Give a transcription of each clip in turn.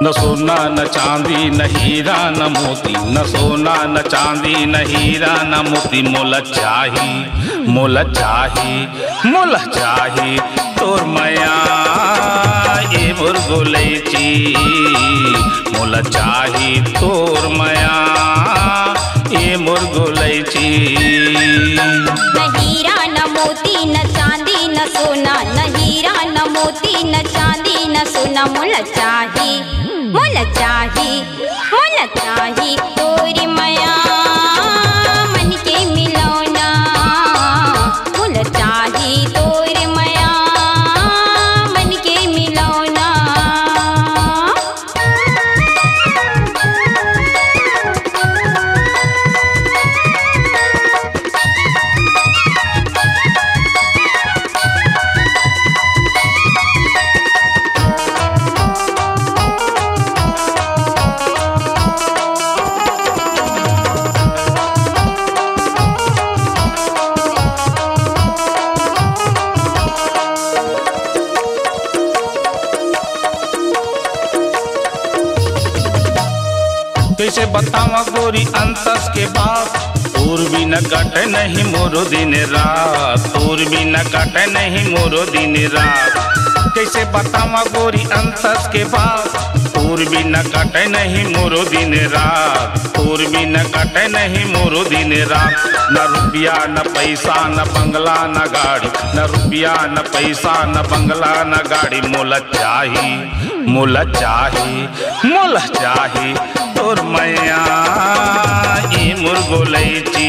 न सोना न चांदी न हीरा न मोती, न सोना न चांदी न हीरा न मोती। मोल चाही मोल चाही मोल चाही तोर माया ये मोर गोलैची। मोल चाही तोर माया ये मोर गोलैची। न हीरा न मोती न चांदी न सोना, न हीरा न मोती न चांदी न सोना। मोल चाही मोल चाही मोल चाही तोरी माया मन के मिलौना। मोल चाही तोरी माया मन के मिलौना। कैसे बतावा गोरी अंतस के बात, तोर भी न कटे नहीं मोरो दिन रात। तोर भी न कटे नहीं मोरो दिन रात। कैसे बतावा गोरी अंतस के बात, तोर भी न कटे नहीं मोरो दिन रात। तोर भी न कटे नहीं मोरो दिन रात। न रुपया न पैसा न बंगला न गाड़ी, न रुपया न पैसा न बंगला न गाड़ी। मोल चाही मोल चाही मोल चाही तोर मैया ये मोर गोलैची।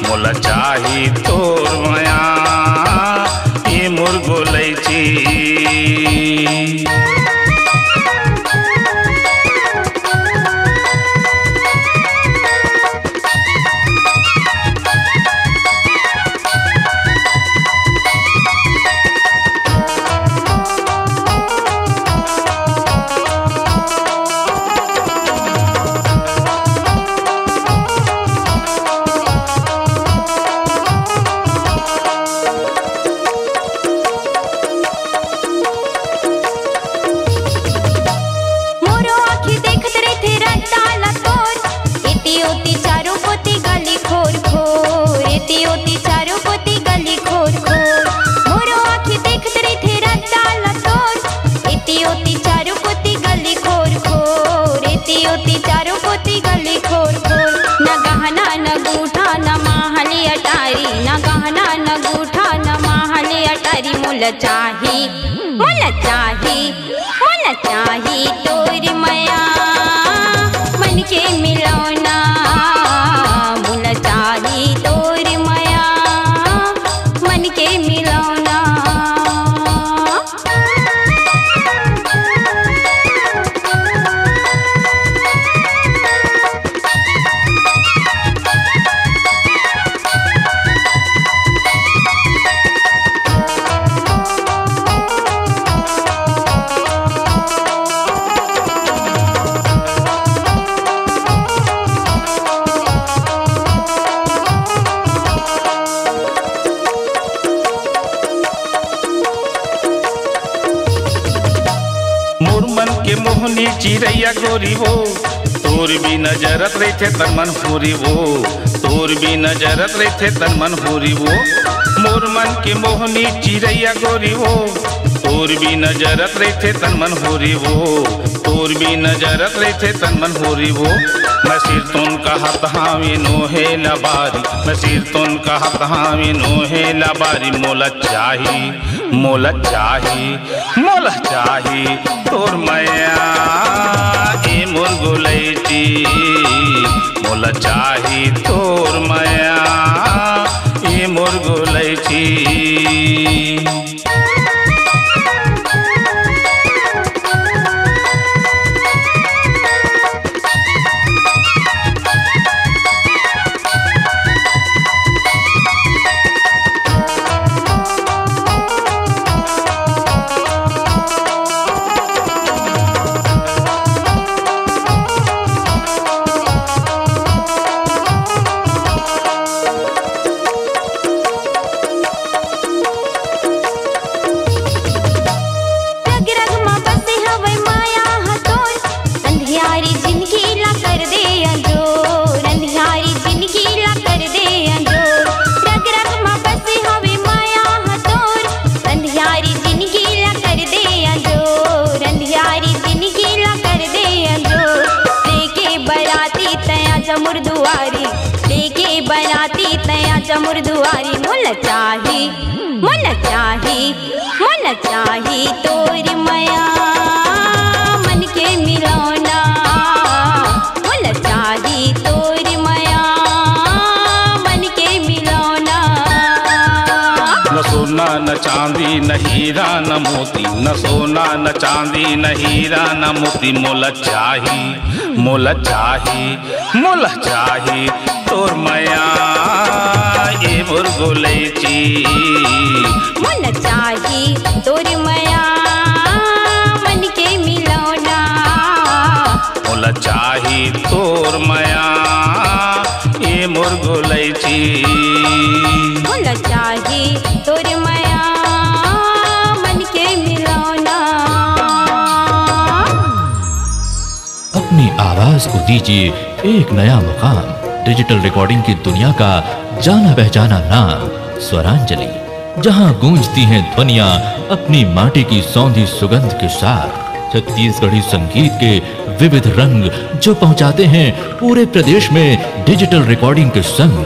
मोल चाही तोर मैया ये मोर गोलैची। मोल चाही मोल चाही मोल चाही तोरी माया मन के मिलौना। मोल चाही तोरी माया मन के मिलौना। मोहनी चिड़ैया गोरी वो, तोर भी नजरत रहते तन मन होरी वो। तोर भी नजरत रहते तन मन होरी वो। मोर मन के मोहनी चिड़ैया गोरी वो, तोर भी नजरत रहते तन मन होरी वो। तोर भी नजरत रहते तन मन होरी वो। मैं सिर तुन कहत हावी नोहे लबारी, मैं सिर तुन कहत हावी नोहे लबारी। मोल चाही मोल चाही मोल चाही तोर मैया ये मोर गोलैची। मोल चाही तोर मैया ये मोर गोलैची। मोर दुआरी मोला चाही मोला चाही मोला चाही तोरी माया मन के मिलौना मोला चाही तोरी माया मन के मिलौना। न सोना न चांदी न हीरा न मोती, न सोना न चांदी न हीरा न मोती, मोला चाही मोला चाही मोला चाही तोर माया ए मोर गोलैची मोला चाही तोर माया मन के मिलौना मोला चाही तोर माया ए मोर गोलैची मोला चाही तोर माया मन के मिलौना। अपनी आवाज को दीजिए एक नया मुकाम। डिजिटल रिकॉर्डिंग की दुनिया का जाना पहचाना नाम स्वरांजलि, जहां गूंजती हैं ध्वनियां अपनी माटी की सौंधी सुगंध के साथ। छत्तीसगढ़ी संगीत के विविध रंग जो पहुंचाते हैं पूरे प्रदेश में डिजिटल रिकॉर्डिंग के संग।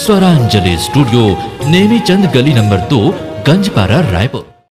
स्वरांजलि स्टूडियो, नेमीचंद गली नंबर 2, गंजपारा, रायपुर।